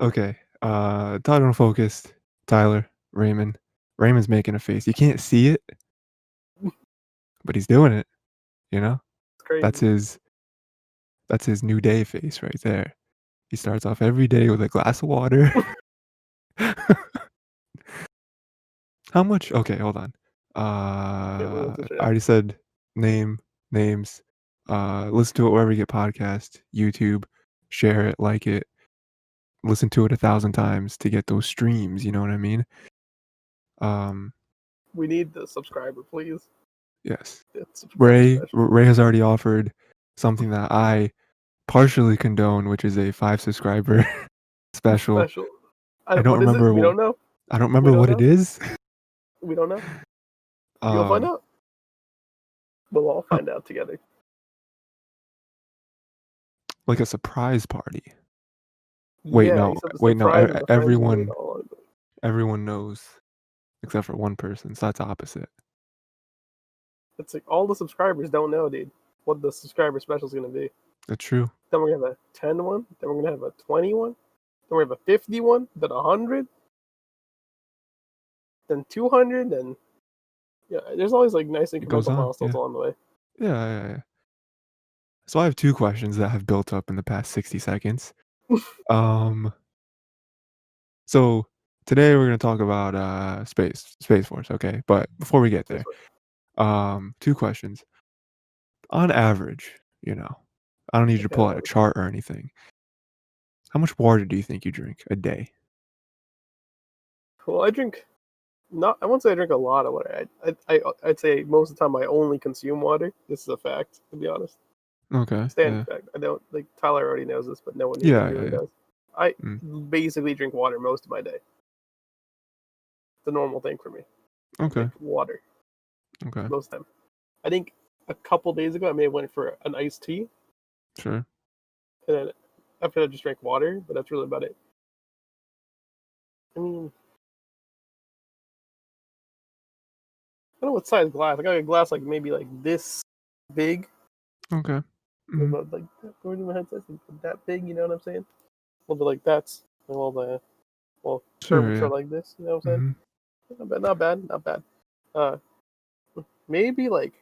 Okay. Titled unfocused. Tyler. Raymond. Raymond's making a face. You can't see it, but he's doing it. You know, It's crazy. that's his new day face right there. He starts off every day with a glass of water. How much? Okay, hold on. I already said names. Listen to it wherever you get podcasts. YouTube. Share it, like it. Listen to it 1,000 times to get those streams. You know what I mean? We need the subscriber, please. Yes. Ray has already offered something that I partially condone, which is a 5 subscriber special. I don't remember. We don't know. I don't remember what it is. We don't know. You'll find out. We'll all find out together. Like a surprise party. Wait, no. Everyone knows, except for one person. So that's opposite. It's like all the subscribers don't know, dude, what the subscriber special is going to be. That's true. Then we're going to have a 10 one. Then we're going to have a 20 one. Then we have a 50 one. Then 100. Then 200. Then yeah, there's always like nice incremental milestones along the way. Yeah. So I have 2 questions that have built up in the past 60 seconds. So today we're going to talk about Space Force, okay? But before we get there, 2 questions. On average, I don't need you to pull out a chart or anything. How much water do you think you drink a day? Well, I won't say I drink a lot of water. I'd say most of the time I only consume water. This is a fact, to be honest. Okay. Standard fact. I don't, like, Tyler already knows this, but no one really knows. I basically drink water most of my day. It's a normal thing for me. Okay. Water. Okay. Most of the time. I think a couple days ago I may have went for an iced tea. Sure. And then after that I just drank water, but that's really about it. I mean, I don't know what size glass. I got a glass like maybe like this big. Okay. Mm-hmm. Like that big, you know what I'm saying? A little bit like that's a little bit, curvature like this, you know what I'm saying? Mm-hmm. Not bad. Maybe like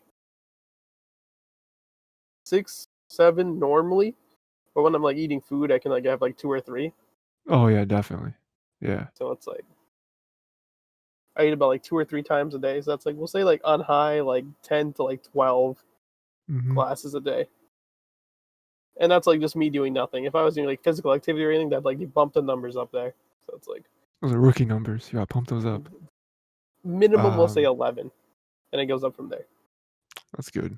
6, 7 normally, but when I'm like eating food, I can like have like 2 or 3. Oh yeah, definitely. Yeah. So it's like I eat about like 2 or 3 times a day. So that's like we'll say like on high like 10 to like 12 glasses a day. And that's like just me doing nothing. If I was doing like physical activity or anything, that'd like you bump the numbers up there. So it's like those are rookie numbers. You gotta pump those up. Minimum we'll say 11, and it goes up from there. That's good.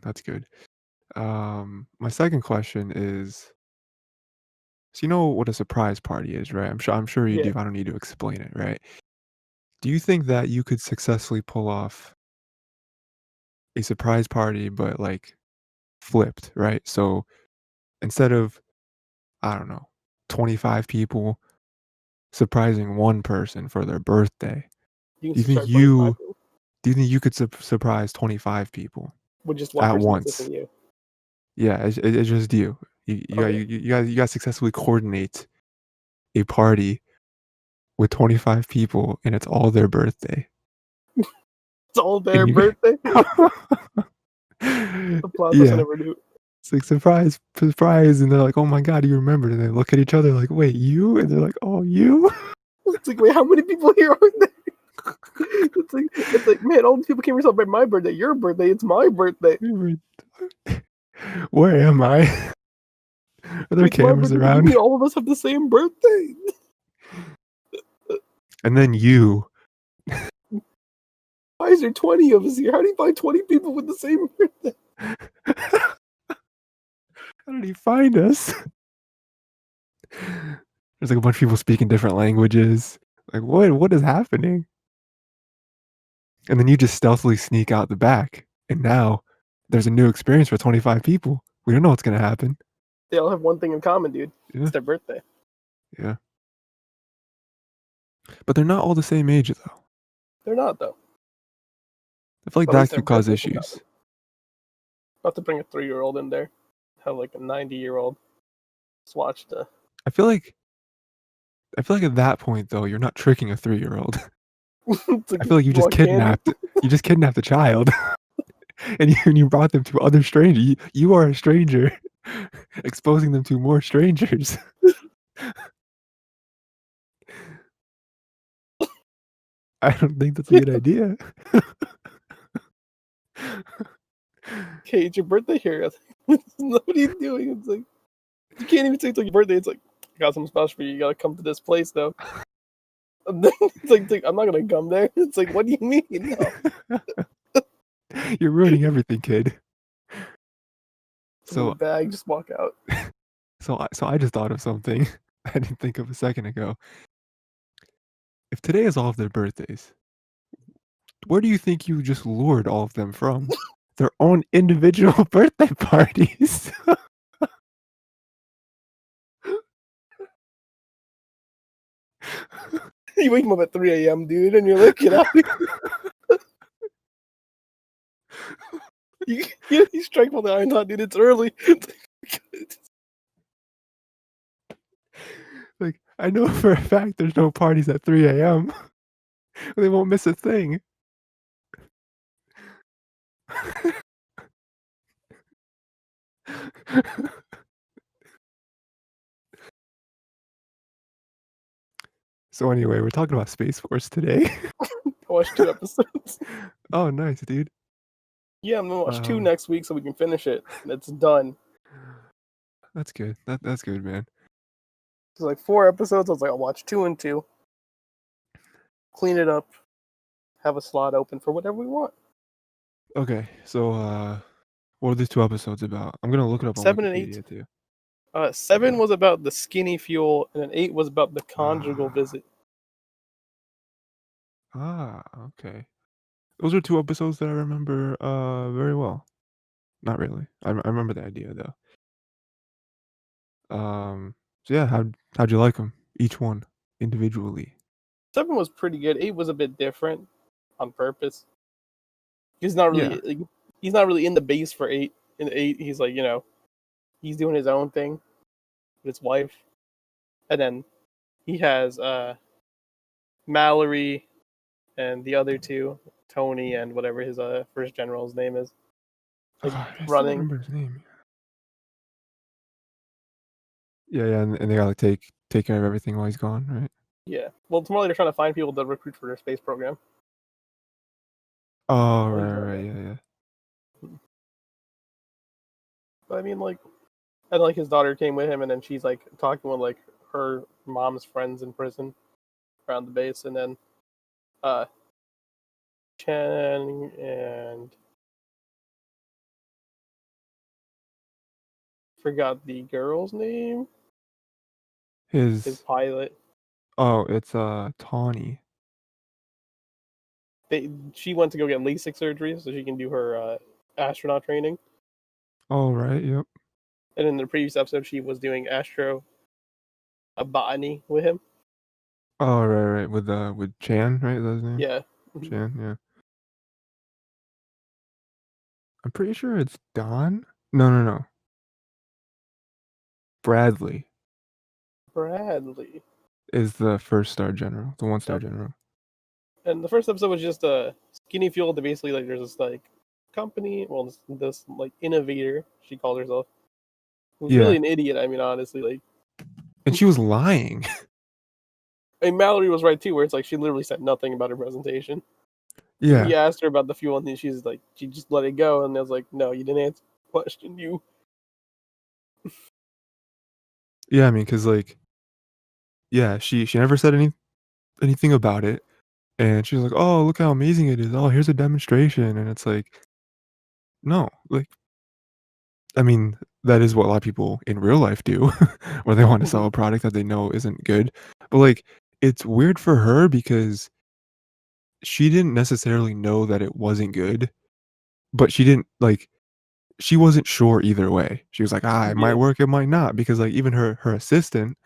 My second question is, so you know what a surprise party is, right? I'm sure you do. I don't need to explain it, right? Do you think that you could successfully pull off a surprise party, but like flipped, right? So instead of, I don't know, 25 people surprising one person for their birthday, do you think you could surprise 25 people with just one at person once? You? Yeah, it's just you. You guys successfully coordinate a party with 25 people, and it's all their birthday. It's all their birthday? The plot twist I never knew. It's like surprise, and they're like, "Oh my god, you remembered!" And they look at each other like, "Wait, you?" And they're like, "Oh, you?" It's like, wait, how many people here are there? It's like, man, all the people came to celebrate my birthday. Your birthday, it's my birthday. Where am I? Are there cameras around? We all of us have the same birthday. And then you. Why is there 20 of us here? How do you find 20 people with the same birthday? How did he find us? There's like a bunch of people speaking different languages. Like, what is happening? And then you just stealthily sneak out the back. And now there's a new experience for 25 people. We don't know what's going to happen. They all have one thing in common, dude. Yeah. It's their birthday. Yeah. But they're not all the same age, though. They're not, though. I feel like that could cause issues. Not to bring a 3-year-old in there. Have like a 90-year-old swatch to. I feel like I feel like at that point, though, you're not tricking a 3-year-old. It's like, I feel like you want candy? you just kidnapped a child, and you brought them to other strangers. You are a stranger, exposing them to more strangers. I don't think that's a good idea. Okay, it's your birthday here. What are you doing? It's like, you can't even say it's like your birthday. It's like, I got something special for you. You gotta come to this place, though. And then it's like, I'm not gonna come there. It's like, what do you mean? No. You're ruining everything, kid. Give me a So bag, just walk out. so I just thought of something I didn't think of a second ago. If today is all of their birthdays, where do you think you just lured all of them from? Their own individual birthday parties. You wake them up at 3 a.m., dude, and you're like, get out of here. You strike while the iron's hot, dude. It's early. Like, I know for a fact there's no parties at 3 a.m. They won't miss a thing. So anyway, we're talking about Space Force today. I watched 2 episodes. Oh, nice, dude. Yeah, I'm gonna watch 2 next week so we can finish it. It's done. That's good. That's good, man. It's like 4 episodes. I was like, I'll watch 2 and 2. Clean it up. Have a slot open for whatever we want. Okay, so what are these 2 episodes about? I'm gonna look it up on 7 and 8. Wikipedia too. 7 Okay. was about the skinny fuel, and then 8 was about the conjugal visit. Okay. Those are 2 episodes that I remember very well. Not really. I remember the idea though. So yeah, how'd you like them? Each one individually. 7 was pretty good. 8 was a bit different on purpose. He's not Yeah. really he's not really in the base for 8. In 8, he's like, he's doing his own thing with his wife. And then he has Mallory and the other 2, Tony and whatever his first general's name is. Like I still running. remember his name. Yeah, and they gotta take care of everything while he's gone, right? Yeah. Well, tomorrow they're trying to find people to recruit for their space program. Oh, While he's right, there. yeah. But I mean, and his daughter came with him, and then she's like talking with like her mom's friends in prison around the base, and then Chen and forgot the girl's name. His His pilot. Oh, it's Tawny. She went to go get LASIK surgery so she can do her astronaut training. Oh, right, yep. And in the previous episode, she was doing botany with him. Oh, right, with Chan, right? Is that his name? Yeah. Chan, yeah. I'm pretty sure it's Don. No. Bradley Bradley. is the first star general, the 1-star Okay. general. And the first episode was just a skinny fuel to basically like there's this like company, well this like innovator, she called herself. Who's really an idiot, I mean honestly, like And she was lying. and Mallory was right too, where it's like she literally said nothing about her presentation. Yeah. He asked her about the fuel and she's like she just let it go and I was like, no, you didn't answer the question, you. Yeah, I mean, cause like, yeah, she never said anything about it, and she was like, "Oh, look how amazing it is. Oh, here's a demonstration," and it's like, no, like, I mean, that is what a lot of people in real life do, where they want to sell a product that they know isn't good, but like, it's weird for her because she didn't necessarily know that it wasn't good, but she wasn't sure either way. She was like, "Ah, it might Yeah. work, it might not," because like even her assistant,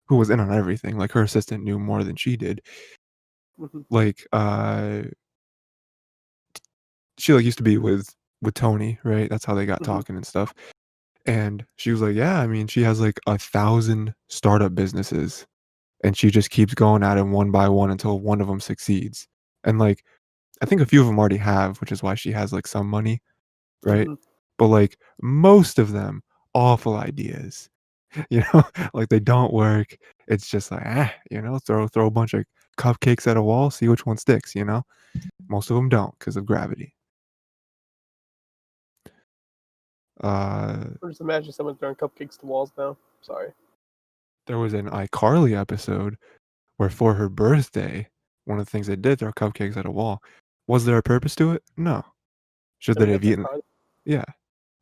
who was in on everything, like her assistant knew more than she did. Like, she, like, used to be with Tony, right? That's how they got talking and stuff, and she was like, "Yeah, I mean, she has, like, 1,000 startup businesses and she just keeps going at him one by one until one of them succeeds. And, like, I think a few of them already have, which is why she has, like, some money, right? Hmm. But, like, most of them, awful ideas, you know? Like, they don't work. It's just like, throw a bunch of cupcakes at a wall, see which one sticks, you know? Most of them don't not 'cause of gravity. Uh, Or just imagine someone throwing cupcakes to walls now. Sorry. there was an iCarly episode where for her birthday, one of the things they did, throw cupcakes at a wall. Was there a purpose to it? No. Just I that think they've that's eaten. iconic. Yeah.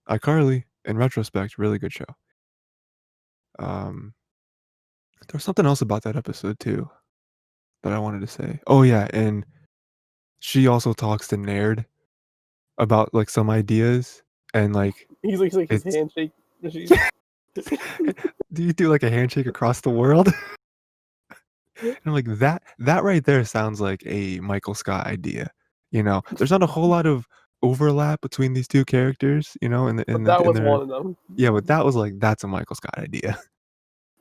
iCarly, in retrospect, really good show. Um, there was something else about that episode too that I wanted to say. Oh yeah, and she also talks to Naird about like some ideas and like He's like his it's handshake machine. do you do like a handshake across the world? And I'm like that right there sounds like a Michael Scott idea. You know, there's not a whole lot of overlap between these two characters, you know, But that in was their one of them. yeah, but that was like that's a Michael Scott idea.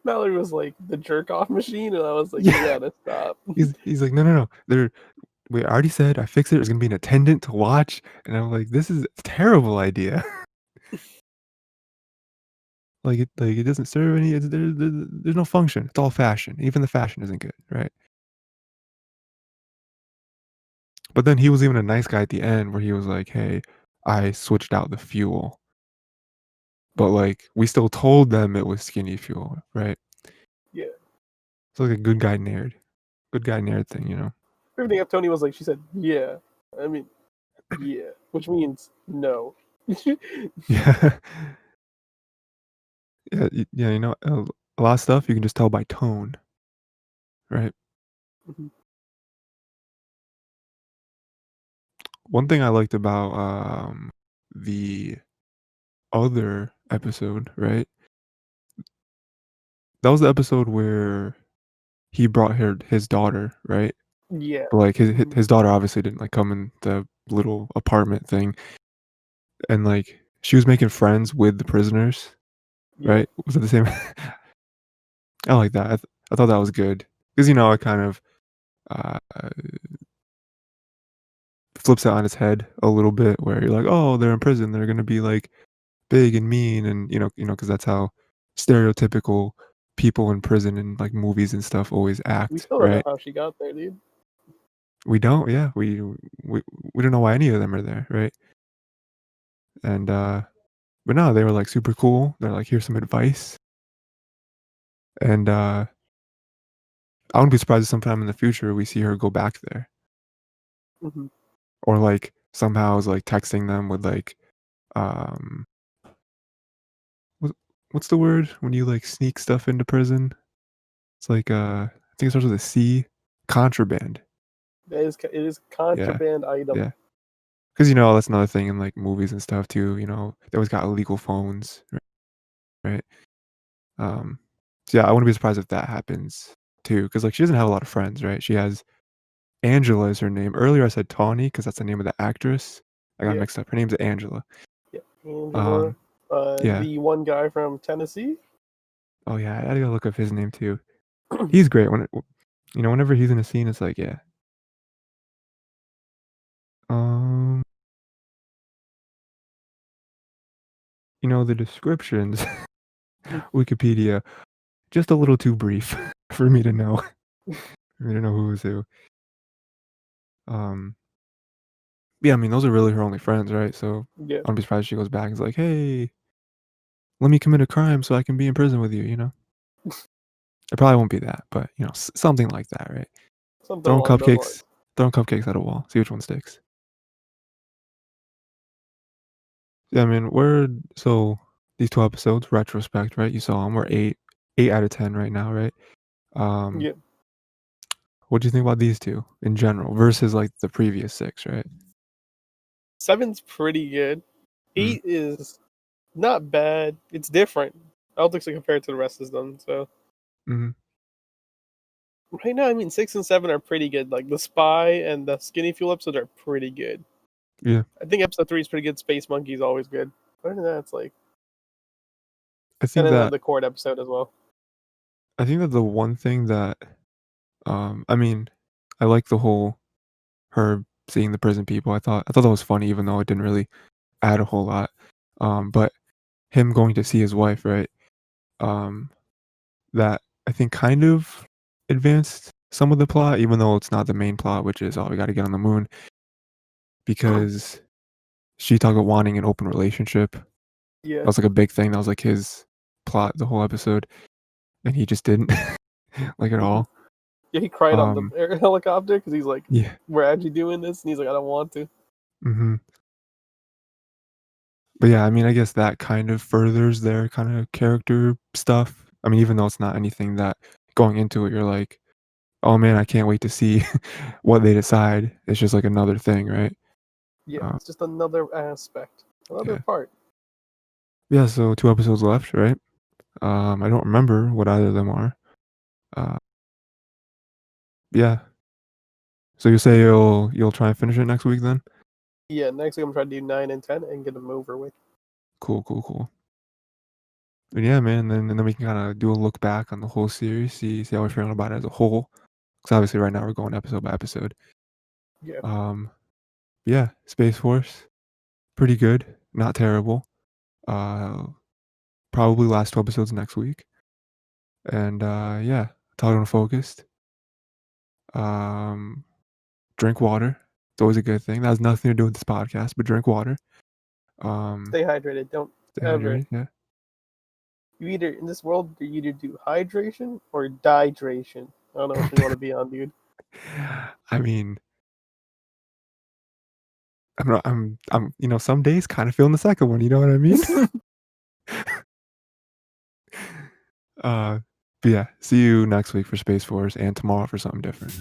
Mallory was like the jerk off machine, and I was like, you Yeah. gotta stop. He's like, "No, no, no. We already said I fixed it. There's gonna be an attendant to watch." And I'm like, "This is a terrible idea." Like it doesn't serve any there's no function. It's all fashion. Even the fashion isn't good, right? But then he was even a nice guy at the end where he was like, "Hey, I switched out the fuel." But like we still told them it was skinny fuel, right? Yeah. It's like a good guy nerd. Good guy nerd thing, you know? Everything that Tony was like, she said, yeah. I mean, yeah. Which means no. Yeah. Yeah, yeah, you know, a lot of stuff you can just tell by tone, right? Mhm. One thing I liked about the other episode, right? That was the episode where he brought his daughter, right? Yeah. But like Mhm. his daughter obviously didn't like come in the little apartment thing, and like she was making friends with the prisoners, Yeah. right? Was it the same? I like that. I thought that was good because you know it kind of uh, flips it on its head a little bit, where you're like, oh, they're in prison, they're gonna be like big and mean, and because that's how stereotypical people in prison and like movies and stuff always We act, still don't know right? how she got there, dude. We don't, yeah, we don't know why any of them are there, right? And but no, they were like super cool. They're like, here's some advice, and I wouldn't be surprised if sometime in the future we see her go back there, Hmm. or like somehow is like texting them with like um what, what's the word when you like sneak stuff into prison? It's like I think it starts with a C, contraband. It is Yeah, contraband item. yeah. Because you know that's another thing in like movies and stuff too. You know they always got illegal phones, right? Um, so yeah, I wouldn't be surprised if that happens too. Because like she doesn't have a lot of friends, right? She has Angela is her name. Earlier I said Tawny because that's the name of the actress. I got Yeah. mixed up. Her name's Angela. Yeah. Angela. Um, yeah. The one guy from Tennessee. Oh yeah, I gotta look up his name too. He's great whenever he's in a scene, it's like yeah. Um, the descriptions, Wikipedia, just a little too brief for me to know. For me to know who is who. Um, yeah, I mean those are really her only friends, right? So Yeah. I wouldn't be surprised if she goes back and is like, hey, let me commit a crime so I can be in prison with you. It probably won't be that, but something like that, right? Something Throwing along those cupcakes, lines. throwing cupcakes at a wall, see which one sticks. Yeah, I mean, so these 2 episodes, retrospect, right? You saw them. We're 8 out of 10 right now, right? Um, Yeah. what do you think about these 2 in general versus like the previous 6, right? 7's pretty good. Mm, 8 is not bad. It's different. I don't think so compared to the rest of them. So mhm, right now, I mean, 6 and 7 are pretty good. Like the Spy and the Skinny Fuel episode are pretty good. yeah. I think episode 3 is pretty good. Space Monkey is always good. Other than that, it's like, I and think then that the Court episode as well. I think that the one thing that, I mean, I like the whole her seeing the prison people. I thought that was funny, even though it didn't really add a whole lot. But him going to see his wife, right? Um, that I think kind of advanced some of the plot, even though it's not the main plot, which is, oh, we got to get on the moon, because she talked about wanting an open relationship. That Yeah. was like a big thing. That was like his plot the whole episode, and he just didn't like at Mhm. all. Yeah, he cried on the Um, air helicopter because he's like, yeah. "We're actually doing this," and he's like, "I don't want to." Hmm. But yeah, I mean, I guess that kind of furthers their kind of character stuff. I mean, even though it's not anything that going into it, you're like, oh man, I can't wait to see what they decide. It's just like another thing, right? Yeah, Uh, it's just another aspect, another yeah. part. Yeah, so 2 episodes left, right? I don't remember what either of them are. Uh, yeah. So you say you'll try and finish it next week then? Yeah, next week I'm trying to do 9 and 10 and get them over with. Cool, cool, cool. And yeah, man, and then we can kinda do a look back on the whole series, see how we're feeling about it as a whole. Because obviously right now we're going episode by episode. Yeah, Um, yeah, Space Force, pretty good, not terrible. Uh, probably last 2 episodes next week. And, yeah, titled unfocused. Um, drink water. It's always a good thing. That has nothing to do with this podcast, but drink water. Um, stay hydrated. Don't stay ever. hydrated, yeah. You either in this world you either do hydration or dehydration. I don't know which one you want to be on, dude. I mean, some days kinda feeling the second one, you know what I mean? Uh, but yeah, see you next week for Space Force and tomorrow for something different.